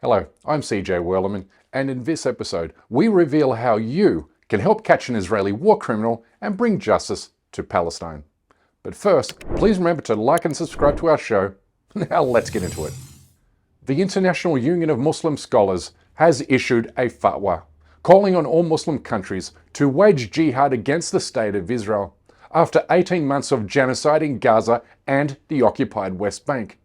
Hello, I'm CJ Werleman, and in this episode, we reveal how you can help catch an Israeli war criminal and bring justice to Palestine. But first, please remember to like and subscribe to our show. Now let's get into it. The International Union of Muslim Scholars has issued a fatwa, calling on all Muslim countries to wage jihad against the State of Israel after 18 months of genocide in Gaza and the occupied West Bank.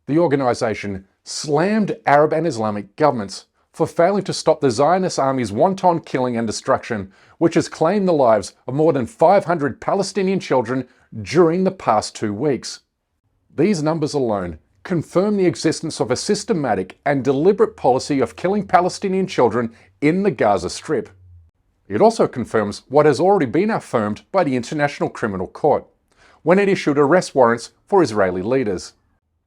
The organisation slammed Arab and Islamic governments for failing to stop the Zionist army's wanton killing and destruction, which has claimed the lives of more than 500 Palestinian children during the past 2 weeks. These numbers alone confirm the existence of a systematic and deliberate policy of killing Palestinian children in the Gaza Strip. It also confirms what has already been affirmed by the International Criminal Court, when it issued arrest warrants for Israeli leaders.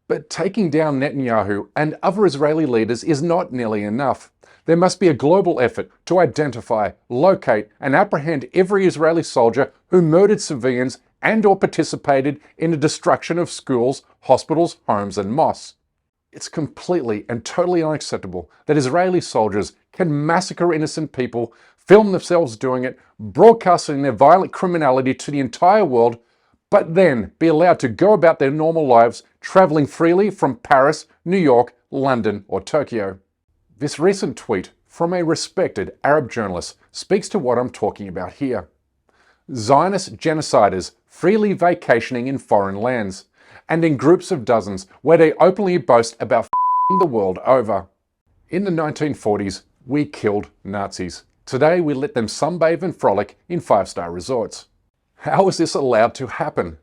But taking down Netanyahu and other Israeli leaders is not nearly enough. There must be a global effort to identify, locate, and apprehend every Israeli soldier who murdered civilians and/or participated in the destruction of schools, hospitals, homes, and mosques. It's completely and totally unacceptable that Israeli soldiers can massacre innocent people, film themselves doing it, broadcasting their violent criminality to the entire world, but then be allowed to go about their normal lives, travelling freely from Paris, New York, London, or Tokyo. This recent tweet from a respected Arab journalist speaks to what I'm talking about here. Zionist genociders freely vacationing in foreign lands, and in groups of dozens where they openly boast about the world over. In the 1940s, we killed Nazis. Today, we let them sunbathe and frolic in 5-star resorts. How is this allowed to happen?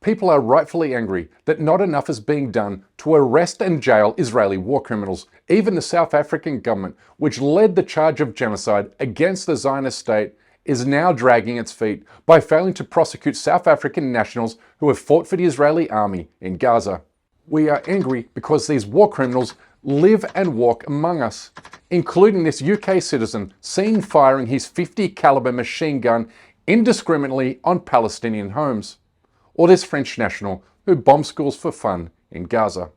People are rightfully angry that not enough is being done to arrest and jail Israeli war criminals. Even the South African government, which led the charge of genocide against the Zionist state, is now dragging its feet by failing to prosecute South African nationals who have fought for the Israeli army in Gaza. We are angry because these war criminals live and walk among us, including this UK citizen seen firing his .50 caliber machine gun indiscriminately on Palestinian homes, or this French national who bombed schools for fun in Gaza.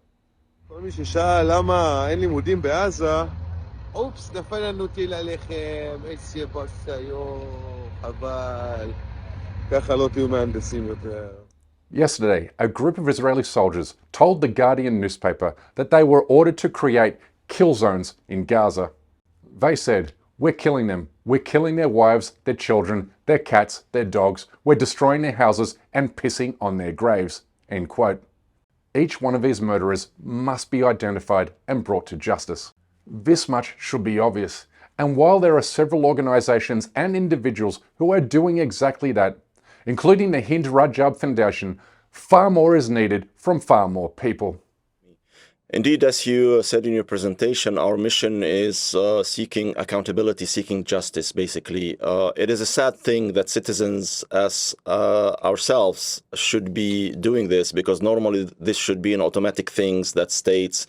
Yesterday, a group of Israeli soldiers told the Guardian newspaper that they were ordered to create kill zones in Gaza. They said, "We're killing them. We're killing their wives, their children, their cats, their dogs. We're destroying their houses and pissing on their graves." End quote. Each one of these murderers must be identified and brought to justice. This much should be obvious. And while there are several organizations and individuals who are doing exactly that, including the Hind Rajab Foundation, far more is needed from far more people. Indeed, as you said in your presentation, our mission is seeking accountability, seeking justice, basically. It is a sad thing that citizens as ourselves should be doing this, because normally this should be an automatic thing that states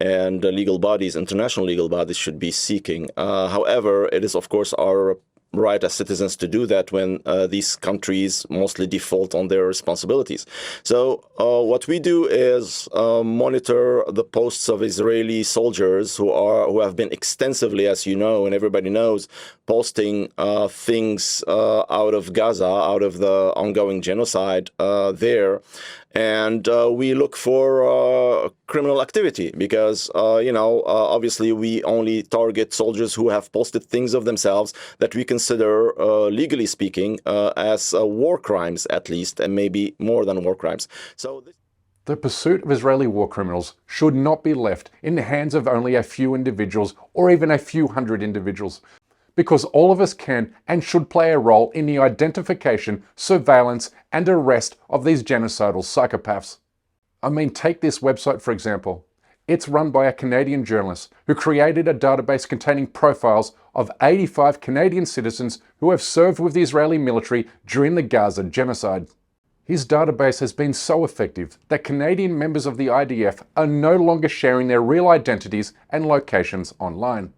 and legal bodies, international legal bodies, should be seeking. However, it is, of course, our right as citizens to do that when these countries mostly default on their responsibilities. So what we do is monitor the posts of Israeli soldiers who have been extensively, as you know and everybody knows, posting things out of Gaza, out of the ongoing genocide there. And we look for criminal activity because, obviously we only target soldiers who have posted things of themselves that we consider, legally speaking, as war crimes at least, and maybe more than war crimes. So the pursuit of Israeli war criminals should not be left in the hands of only a few individuals or even a few hundred individuals, because all of us can and should play a role in the identification, surveillance, and arrest of these genocidal psychopaths. I mean, take this website for example. It's run by a Canadian journalist who created a database containing profiles of 85 Canadian citizens who have served with the Israeli military during the Gaza genocide. His database has been so effective that Canadian members of the IDF are no longer sharing their real identities and locations online.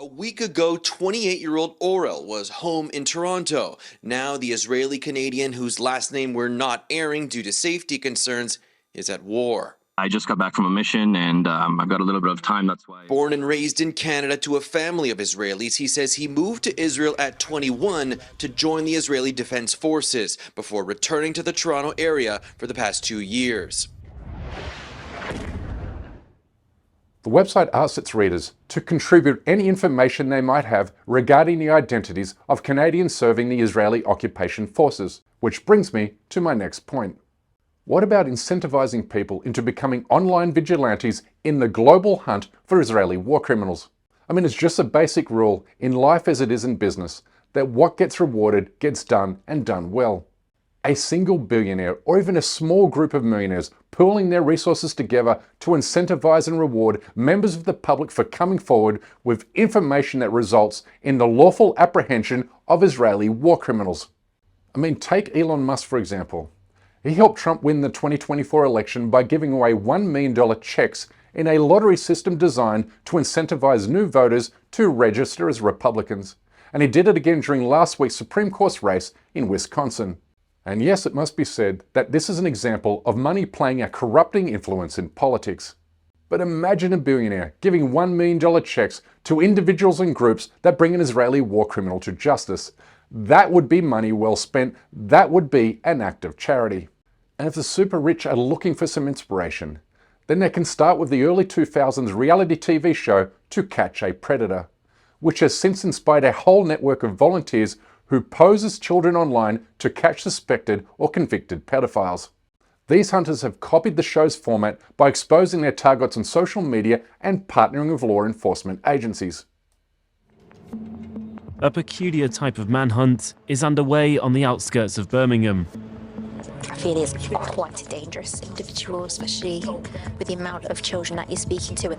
A week ago, 28-year-old Orel was home in Toronto. Now, the Israeli-Canadian, whose last name we're not airing due to safety concerns, is at war. I just got back from a mission and I've got a little bit of time, that's why. Born and raised in Canada to a family of Israelis, he says he moved to Israel at 21 to join the Israeli Defense Forces before returning to the Toronto area for the past 2 years. The website asks its readers to contribute any information they might have regarding the identities of Canadians serving the Israeli occupation forces, which brings me to my next point. What about incentivizing people into becoming online vigilantes in the global hunt for Israeli war criminals? I mean, it's just a basic rule in life as it is in business that what gets rewarded gets done and done well. A single billionaire or even a small group of millionaires pooling their resources together to incentivize and reward members of the public for coming forward with information that results in the lawful apprehension of Israeli war criminals. I mean, take Elon Musk for example. He helped Trump win the 2024 election by giving away $1 million checks in a lottery system designed to incentivize new voters to register as Republicans. And he did it again during last week's Supreme Court race in Wisconsin. And yes, it must be said that this is an example of money playing a corrupting influence in politics. But imagine a billionaire giving $1 million checks to individuals and groups that bring an Israeli war criminal to justice. That would be money well spent. That would be an act of charity. And if the super rich are looking for some inspiration, then they can start with the early 2000s reality TV show To Catch a Predator, which has since inspired a whole network of volunteers who pose as children online to catch suspected or convicted pedophiles. These hunters have copied the show's format by exposing their targets on social media and partnering with law enforcement agencies. A peculiar type of manhunt is underway on the outskirts of Birmingham. I feel he's quite a dangerous individual, especially with the amount of children that he's speaking to.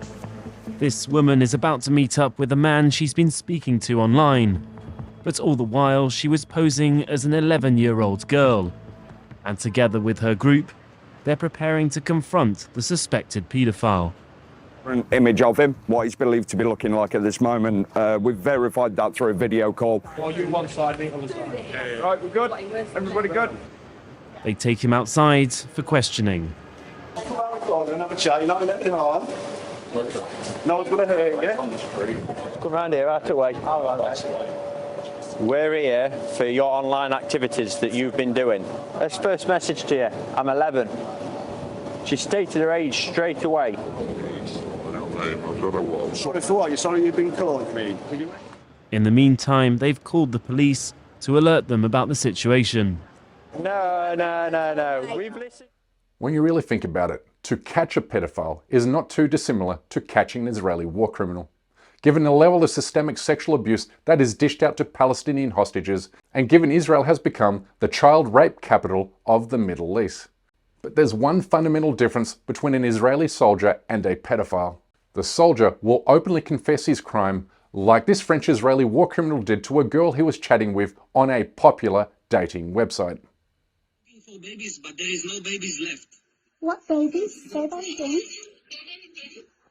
This woman is about to meet up with a man she's been speaking to online. But all the while, she was posing as an 11-year-old girl. And together with her group, they're preparing to confront the suspected paedophile. An image of him, what he's believed to be looking like at this moment. We've verified that through a video call. Well, you one side, me other side. Right, we're good? Everybody good? They take him outside for questioning. Come outside and have a chat. You're not going to let anything on. No one's going to hurt you. Come round here, out the way. We're here for your online activities that you've been doing. Let's first message to you. I'm 11. She stated her age straight away. Sorry for what? You're sorry you've been calling me? In the meantime, they've called the police to alert them about the situation. No. We've listened. When you really think about it, to catch a pedophile is not too dissimilar to catching an Israeli war criminal. Given the level of systemic sexual abuse that is dished out to Palestinian hostages, and given Israel has become the child rape capital of the Middle East. But there's one fundamental difference between an Israeli soldier and a pedophile. The soldier will openly confess his crime, like this French-Israeli war criminal did to a girl he was chatting with on a popular dating website. For babies, but there is no babies left. What babies? Say that again.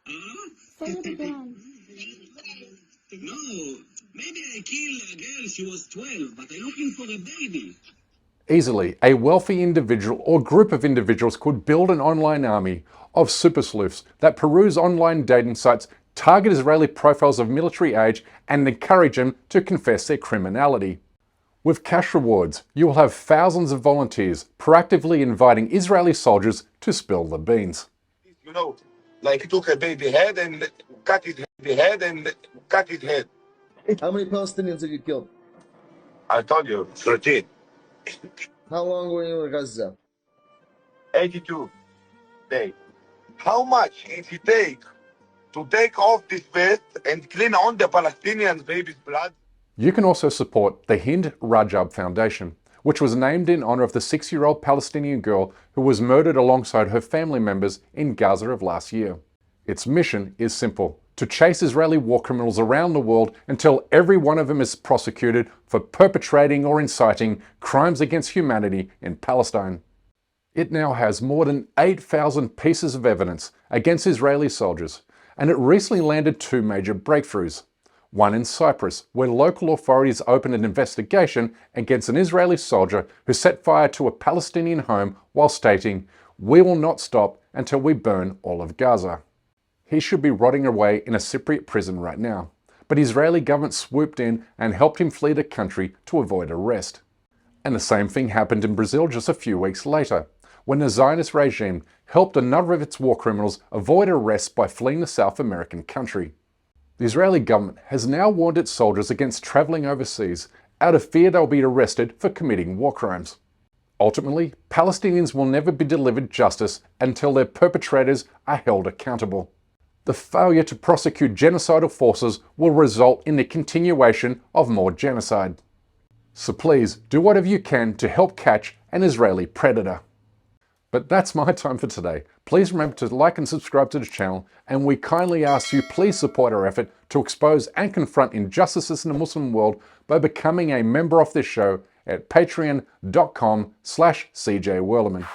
Huh? Say it again. No, maybe I killed a girl, she was 12, but I'm looking for a baby. Easily, a wealthy individual or group of individuals could build an online army of super sleuths that peruse online dating sites, target Israeli profiles of military age, and encourage them to confess their criminality. With cash rewards, you will have thousands of volunteers proactively inviting Israeli soldiers to spill the beans. You know, like he took a baby head and cut his head. How many Palestinians have you killed? I told you, 13. How long were you in Gaza? 82 days. How much it take to take off this vest and clean on the Palestinians' baby's blood? You can also support the Hind Rajab Foundation, which was named in honor of the 6-year-old Palestinian girl who was murdered alongside her family members in Gaza of last year. Its mission is simple: to chase Israeli war criminals around the world until every one of them is prosecuted for perpetrating or inciting crimes against humanity in Palestine. It now has more than 8,000 pieces of evidence against Israeli soldiers, and it recently landed 2 major breakthroughs. One in Cyprus, where local authorities opened an investigation against an Israeli soldier who set fire to a Palestinian home while stating, we will not stop until we burn all of Gaza. He should be rotting away in a Cypriot prison right now, but the Israeli government swooped in and helped him flee the country to avoid arrest. And the same thing happened in Brazil just a few weeks later, when the Zionist regime helped another of its war criminals avoid arrest by fleeing the South American country. The Israeli government has now warned its soldiers against travelling overseas out of fear they'll be arrested for committing war crimes. Ultimately, Palestinians will never be delivered justice until their perpetrators are held accountable. The failure to prosecute genocidal forces will result in the continuation of more genocide. So please, do whatever you can to help catch an Israeli predator. But that's my time for today. Please remember to like and subscribe to the channel, and we kindly ask you please support our effort to expose and confront injustices in the Muslim world by becoming a member of this show at patreon.com/CJWorleman.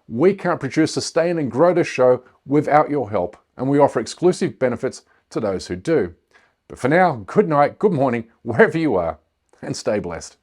We can't produce, sustain and grow this show without your help, and we offer exclusive benefits to those who do. But for now, good night, good morning, wherever you are, and stay blessed.